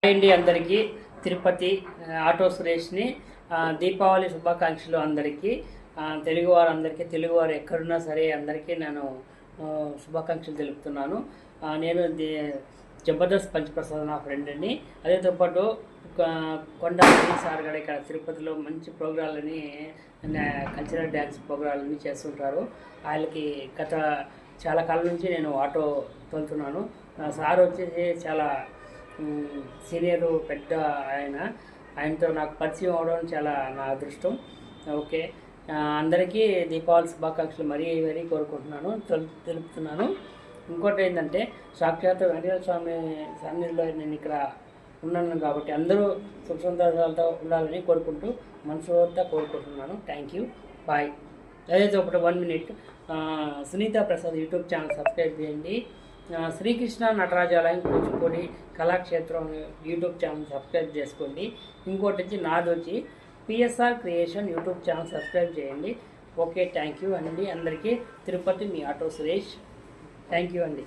అండి అందరికీ తిరుపతి ఆటో సురేష్ని దీపావళి శుభాకాంక్షలు అందరికీ. తెలుగు వారందరికీ, తెలుగువారు ఎక్కడున్నా సరే అందరికీ నేను శుభాకాంక్షలు తెలుపుతున్నాను. నేను జబర్దస్త్ పంచప్రసాద్ నా ఫ్రెండ్ అండి. అదేతో పాటు కొండ సార్ కూడా ఇక్కడ తిరుపతిలో మంచి ప్రోగ్రాలని, కల్చరల్ డ్యాన్స్ ప్రోగ్రాలని చేస్తుంటారు. వాళ్ళకి గత చాలా కాలం నుంచి నేను ఆటో తోలుతున్నాను. సార్ వచ్చేసి చాలా సీనియరు, పెద్ద ఆయనతో నాకు పరిచయం అవడం చాలా నా అదృష్టం. ఓకే, అందరికీ దీపావళి శుభాకాంక్షలు మరీ కోరుకుంటున్నాను, తెలుపుతున్నాను. ఇంకోటి ఏంటంటే, సాక్షాత్ వెంకటేశ్వర స్వామి సన్నిధిలో నేను ఇక్కడ ఉన్నాను కాబట్టి అందరూ సుఖ సంతోషాలతో ఉండాలని కోరుకుంటూ మనసుతో కోరుకుంటున్నాను. Thank you, bye. అదైతే ఒకటి 1 minute, Sunitha Prasad YouTube channel subscribe చేయండి. Srikrishna Natarajalayam Kuchipudi Kalakshetram YouTube channel subscribe చేసుకోండి. ఇంకోటి వచ్చి నాది వచ్చి PSR creation YouTube channel subscribe చేయండి. ఓకే, థ్యాంక్ యూ అండి అందరికీ. తిరుపతి మీ ఆటో సురేష్. థ్యాంక్ యూ అండి.